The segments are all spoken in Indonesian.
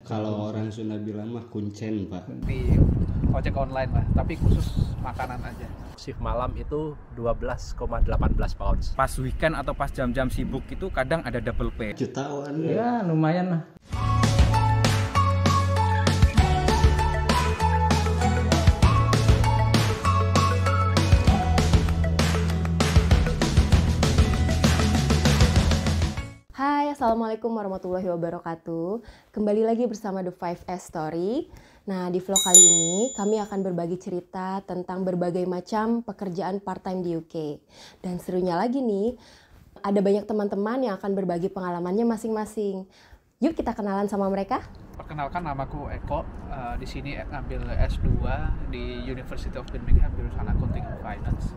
Kalau orang Sunda bilang mah kuncen, Pak. Di ojek online lah, tapi khusus makanan aja. Shift malam itu 12,18 pounds. Pas weekend atau pas jam-jam sibuk itu kadang ada double pay. Jutaan Ya lumayan lah. Hai, Assalamualaikum warahmatullahi wabarakatuh. Kembali lagi bersama The 5S Story. Nah, di vlog kali ini kami akan berbagi cerita tentang berbagai macam pekerjaan part-time di UK. Dan serunya lagi nih, ada banyak teman-teman yang akan berbagi pengalamannya masing-masing. Yuk kita kenalan sama mereka. Perkenalkan, namaku Eko. Di sini ambil S2 di University of Birmingham jurusan Accounting and Finance.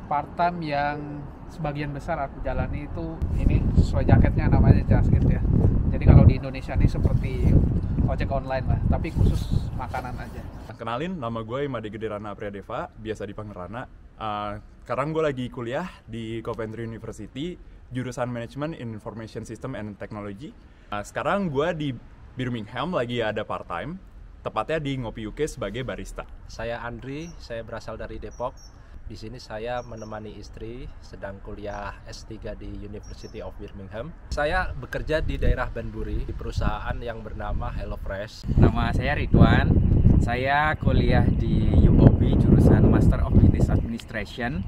Part-time yang sebagian besar aku jalani itu ini sesuai jaketnya namanya Just Eat ya. Jadi kalau di Indonesia ini seperti ojek online lah, tapi khusus makanan aja. Kenalin, nama gue Imade Gede Rana Priyadeva, biasa dipanggil Rana. Sekarang gue lagi kuliah di Coventry University, jurusan Management in Information System and Technology. Sekarang gue di Birmingham lagi ada part-time, tepatnya di Ngopi UK sebagai barista. Saya Andri, saya berasal dari Depok. Di sini saya menemani istri sedang kuliah S3 di University of Birmingham. Saya bekerja di daerah Banbury di perusahaan yang bernama HelloFresh. Nama saya Ridwan. Saya kuliah di UOB jurusan Master of Business Administration.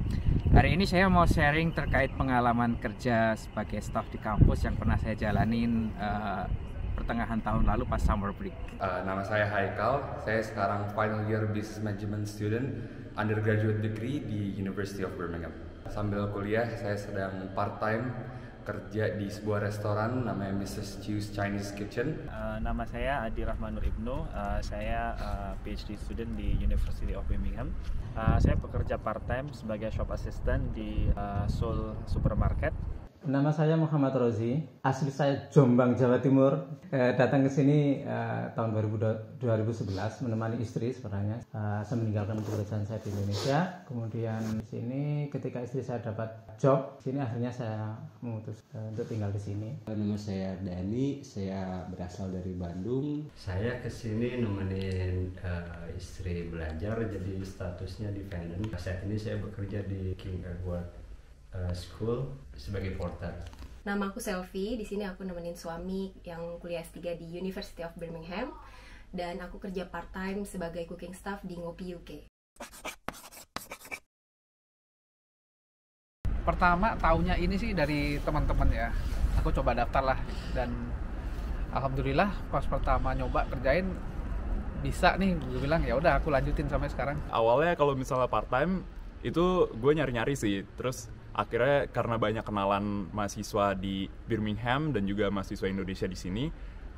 Hari ini saya mau sharing terkait pengalaman kerja sebagai staff di kampus yang pernah saya jalanin pertengahan tahun lalu pas summer break. Nama saya Haikal, saya sekarang final year business management student undergraduate degree di University of Birmingham. Sambil kuliah saya sedang part-time kerja di sebuah restoran namanya Mrs. Chew's Chinese Kitchen. Nama saya Adi Rahmanur Ibnu, saya PhD student di University of Birmingham. Saya bekerja part-time sebagai shop assistant di Seoul Supermarket. Nama saya Muhammad Rozi, asli saya Jombang, Jawa Timur. Datang ke sini tahun 2011 menemani istri sebenarnya. Saya meninggalkan pekerjaan saya di Indonesia. Kemudian di sini ketika istri saya dapat job, sini akhirnya saya memutus untuk tinggal di sini. Nama saya Dani, saya berasal dari Bandung. Saya kesini nemenin istri belajar, jadi statusnya dependent. Saat ini saya bekerja di King Edward School sebagai porter. Nama aku Selvi, di sini aku nemenin suami yang kuliah S3 di University of Birmingham. Dan aku kerja part-time sebagai cooking staff di Ngopi UK. Pertama taunya ini sih dari teman-teman ya. Aku coba daftar lah dan alhamdulillah pas pertama nyoba kerjain bisa nih. Gue bilang ya udah aku lanjutin sampai sekarang. Awalnya kalau misalnya part-time itu gue nyari-nyari sih, terus akhirnya karena banyak kenalan mahasiswa di Birmingham dan juga mahasiswa Indonesia di sini,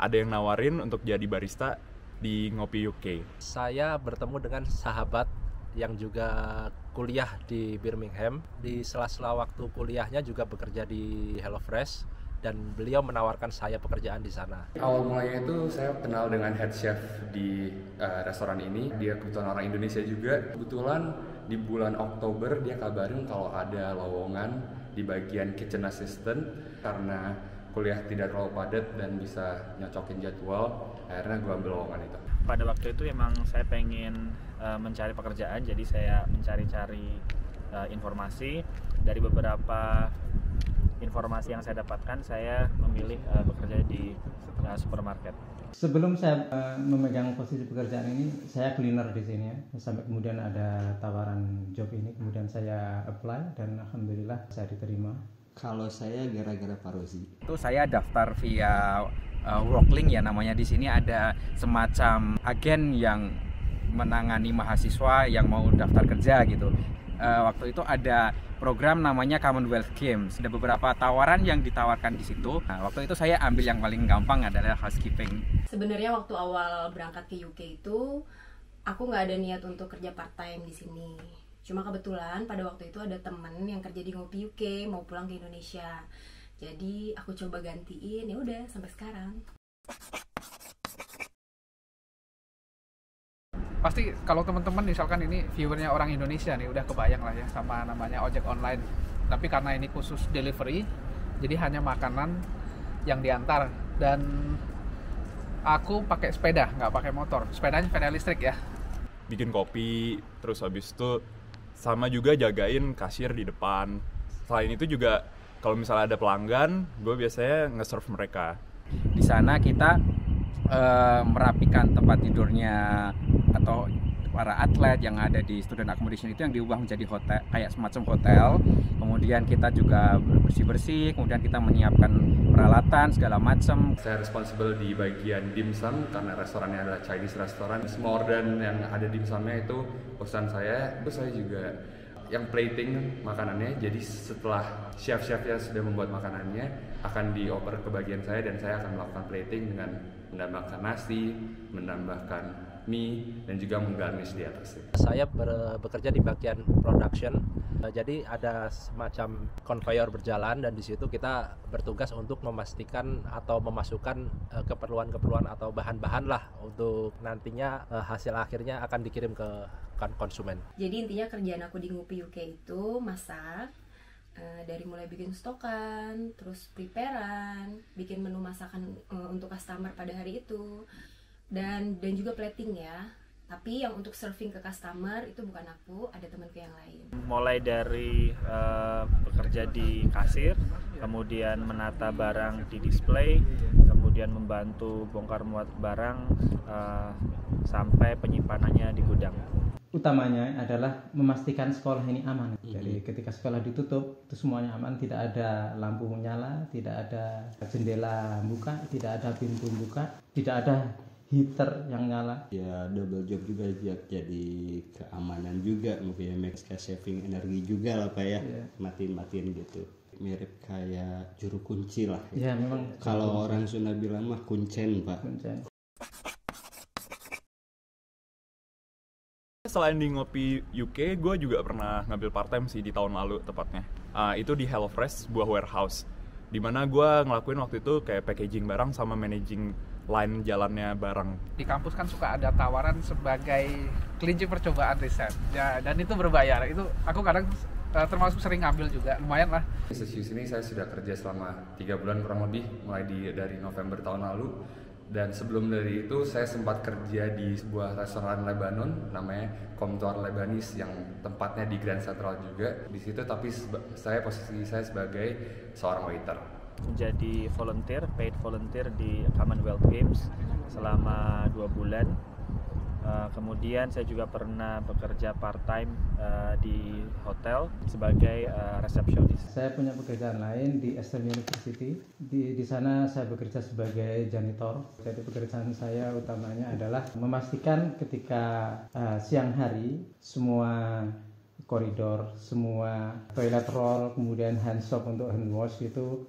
ada yang nawarin untuk jadi barista di Ngopi UK. Saya bertemu dengan sahabat yang juga kuliah di Birmingham. Di sela-sela waktu kuliahnya juga bekerja di HelloFresh dan beliau menawarkan saya pekerjaan di sana. Awal mulanya itu saya kenal dengan head chef di restoran ini. Dia kebetulan orang Indonesia juga. Kebetulan di bulan Oktober dia kabarin kalau ada lowongan di bagian kitchen assistant. Karena kuliah tidak terlalu padat dan bisa nyocokin jadwal, akhirnya gue ambil lowongan itu. Pada waktu itu emang saya pengen mencari pekerjaan, jadi saya mencari-cari informasi. Dari beberapa informasi yang saya dapatkan, saya memilih bekerja di supermarket. Sebelum saya memegang posisi pekerjaan ini, saya cleaner di sini ya. Sampai kemudian ada tawaran job ini, kemudian saya apply dan alhamdulillah saya diterima. Kalau saya gara-gara Pak Rozi. Itu saya daftar via Worklink ya namanya. Di sini ada semacam agen yang menangani mahasiswa yang mau daftar kerja gitu. Waktu itu ada program namanya Commonwealth Games. Ada beberapa tawaran yang ditawarkan di situ. Nah, waktu itu saya ambil yang paling gampang adalah housekeeping. Sebenarnya waktu awal berangkat ke UK itu aku nggak ada niat untuk kerja part-time di sini. Cuma kebetulan pada waktu itu ada temen yang kerja di Ngopi UK mau pulang ke Indonesia. Jadi aku coba gantiin, ya udah sampai sekarang. Pasti kalau teman-teman misalkan ini viewernya orang Indonesia nih udah kebayang lah ya sama namanya ojek online. Tapi karena ini khusus delivery, jadi hanya makanan yang diantar dan Aku pakai sepeda, nggak pakai motor. Sepedanya sepeda listrik ya. Bikin kopi, terus habis itu sama juga jagain kasir di depan. Selain itu juga kalau misalnya ada pelanggan, gue biasanya nge-serve mereka. Di sana kita merapikan tempat tidurnya atau para atlet yang ada di student accommodation itu yang diubah menjadi hotel, kayak semacam hotel. Kemudian kita juga bersih-bersih, kemudian kita menyiapkan peralatan segala macam. Saya responsible di bagian dimsum karena restorannya adalah Chinese restaurant. Semua orderan yang ada dimsumnya itu urusan saya. Terus saya juga yang plating makanannya. Jadi setelah chef-chefnya sudah membuat makanannya, akan dioper ke bagian saya dan saya akan melakukan plating dengan menambahkan nasi, menambahkan mie, dan juga menggarnish di atasnya. Saya bekerja di bagian production, jadi ada semacam conveyor berjalan dan di situ kita bertugas untuk memastikan atau memasukkan keperluan-keperluan atau bahan-bahan lah untuk nantinya hasil akhirnya akan dikirim ke konsumen. Jadi intinya kerjaan aku di Ngupi UK itu masak, dari mulai bikin stokan, terus preparean, bikin menu masakan untuk customer pada hari itu. Dan juga plating ya. Tapi yang untuk serving ke customer itu bukan aku, ada temanku yang lain. Mulai dari bekerja di kasir, kemudian menata barang di display, kemudian membantu bongkar muat barang sampai penyimpanannya di gudang. Utamanya adalah memastikan sekolah ini aman. Jadi ketika sekolah ditutup, itu semuanya aman, tidak ada lampu menyala, tidak ada jendela buka, tidak ada pintu buka, tidak ada heater yang nyala. Ya double job juga, jadi keamanan juga, mungkin make saving energi juga lah Pak ya. Matiin gitu. Mirip kayak juru kunci lah. Ya memang. Kalau orang Sunda bilang mah kuncen Pak. Kuncen. Selain di Ngopi UK, gue juga pernah ngambil part time sih di tahun lalu tepatnya. Itu di HelloFresh, sebuah warehouse. Dimana gue ngelakuin waktu itu kayak packaging barang sama managing line jalannya barang. Di kampus kan suka ada tawaran sebagai kelinci percobaan riset. Ya, dan itu berbayar. Itu aku kadang termasuk sering ngambil juga, lumayan lah. Di sini saya sudah kerja selama 3 bulan kurang lebih, mulai dari November tahun lalu. Dan sebelum dari itu saya sempat kerja di sebuah restoran Lebanon namanya Comptoir Lebanese yang tempatnya di Grand Central juga. Di situ tapi posisi saya sebagai seorang waiter. Menjadi volunteer, paid volunteer di Commonwealth Games selama 2 bulan. Kemudian saya juga pernah bekerja part-time di hotel sebagai resepsionis. Saya punya pekerjaan lain di Eastern University. Di sana saya bekerja sebagai janitor. Jadi pekerjaan saya utamanya adalah memastikan ketika siang hari semua koridor, semua toilet roll, kemudian hand soap untuk hand wash itu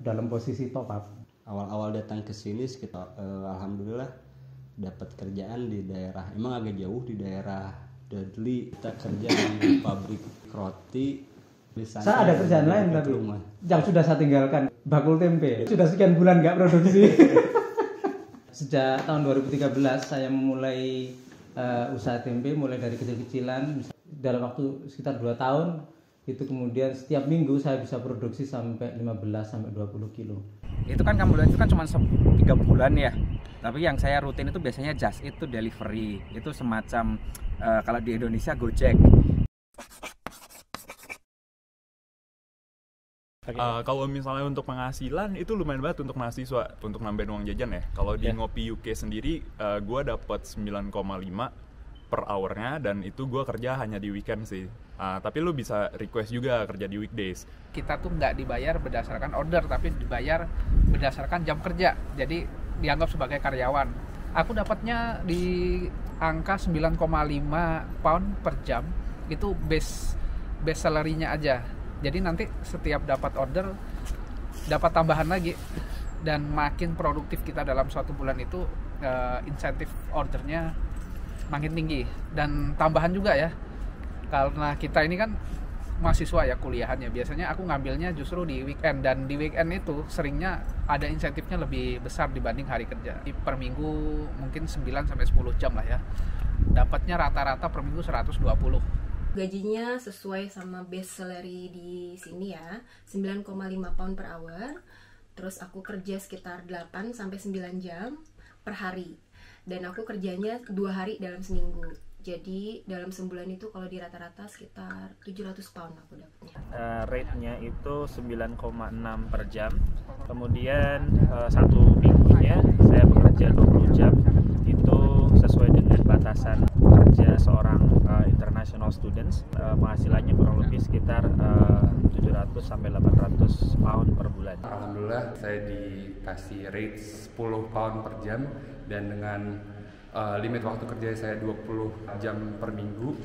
dalam posisi top up. Awal-awal datang ke sini sekitar alhamdulillah dapat kerjaan di daerah, emang agak jauh di daerah Dudley. Kita kerja di pabrik roti. Saya ada kerjaan lain tapi yang sudah saya tinggalkan, bakul tempe. Sudah sekian bulan nggak produksi. Sejak tahun 2013 saya memulai usaha tempe, mulai dari kecil-kecilan. Dalam waktu sekitar 2 tahun itu kemudian setiap minggu saya bisa produksi sampai 15-20 kilo. Itu kan kamu itu kan cuma 3 bulan ya. Tapi yang saya rutin itu biasanya just eat to delivery. Itu semacam kalau di Indonesia Gojek. Kalau misalnya untuk penghasilan itu lumayan banget untuk mahasiswa, untuk nambahin uang jajan ya. Kalau di Ngopi UK sendiri, gue dapat 9,5 per hournya dan itu gue kerja hanya di weekend sih. Tapi lu bisa request juga kerja di weekdays. Kita tuh nggak dibayar berdasarkan order, tapi dibayar berdasarkan jam kerja. Jadi dianggap sebagai karyawan. Aku dapatnya di angka 9,5 pound per jam. Itu base salary-nya aja. Jadi nanti setiap dapat order dapat tambahan lagi, dan makin produktif kita dalam suatu bulan itu insentif ordernya makin tinggi. Dan tambahan juga ya, karena kita ini kan mahasiswa ya kuliahannya, biasanya aku ngambilnya justru di weekend, dan di weekend itu seringnya ada insentifnya lebih besar dibanding hari kerja. Per minggu mungkin 9-10 jam lah ya, dapatnya rata-rata per minggu 120. Gajinya sesuai sama base salary di sini ya, 9,5 pound per hour. Terus aku kerja sekitar 8-9 jam. per hari. Dan aku kerjanya 2 hari dalam seminggu. Jadi dalam sebulan itu kalau di rata-rata sekitar 700 pound aku dapatnya. Rate-nya itu 9,6 per jam. Kemudian 1 minggunya saya bekerja 20 jam. Itu sesuai dengan batasan kerja seorang international students. Penghasilannya kurang lebih sekitar 700 sampai 800 pound per bulan. Alhamdulillah saya dikasih rate 10 pound per jam, dan dengan limit waktu kerja saya 20 jam per minggu,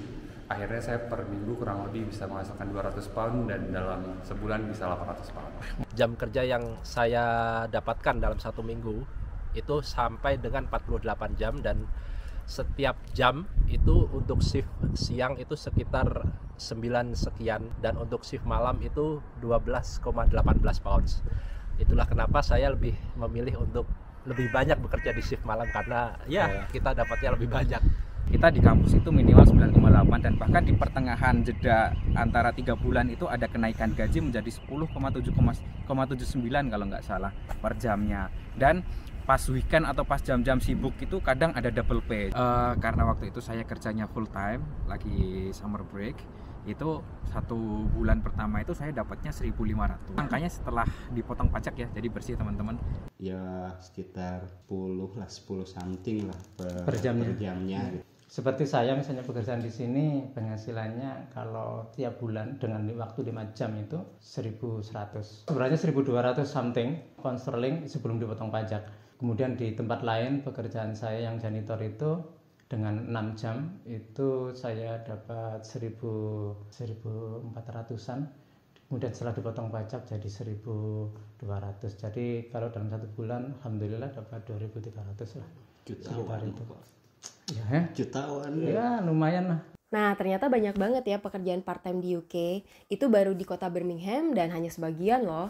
akhirnya saya per minggu kurang lebih bisa menghasilkan 200 pound dan dalam sebulan bisa 800 pound. Jam kerja yang saya dapatkan dalam 1 minggu itu sampai dengan 48 jam, dan setiap jam itu untuk shift siang itu sekitar 9 sekian, dan untuk shift malam itu 12,18 pounds. Itulah kenapa saya lebih memilih untuk lebih banyak bekerja di shift malam, karena ya kita dapatnya lebih banyak. Kita di kampus itu minimal 9,8, dan bahkan di pertengahan jeda antara 3 bulan itu ada kenaikan gaji menjadi 10,79 kalau nggak salah per jamnya. Dan pas weekend atau pas jam-jam sibuk itu kadang ada double pay. Karena waktu itu saya kerjanya full time, lagi summer break, itu 1 bulan pertama itu saya dapatnya 1.500. Angkanya setelah dipotong pajak ya, jadi bersih teman-teman. Ya sekitar 10 something lah Per jamnya. gitu. Seperti saya misalnya pekerjaan di sini, penghasilannya kalau tiap bulan dengan waktu 5 jam itu 1.100. Sebenarnya 1.200 something pound sterling sebelum dipotong pajak. Kemudian di tempat lain pekerjaan saya yang janitor itu dengan 6 jam itu saya dapat 1.400-an. Kemudian setelah dipotong pajak jadi 1.200. Jadi kalau dalam 1 bulan alhamdulillah dapat 2.300 lah. Jutaan itu. Ya, jutaan. Ya, lumayan lah. Nah, ternyata banyak banget ya pekerjaan part-time di UK. Itu baru di kota Birmingham dan hanya sebagian loh.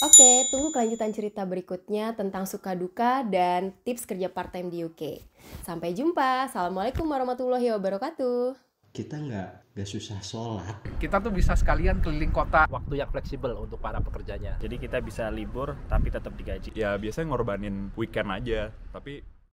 Oke, tunggu kelanjutan cerita berikutnya tentang suka duka dan tips kerja part-time di UK. Sampai jumpa. Assalamualaikum warahmatullahi wabarakatuh. Kita nggak susah sholat. Kita tuh bisa sekalian keliling kota. Waktu yang fleksibel untuk para pekerjanya. Jadi kita bisa libur tapi tetap digaji. Ya biasanya ngorbanin weekend aja, tapi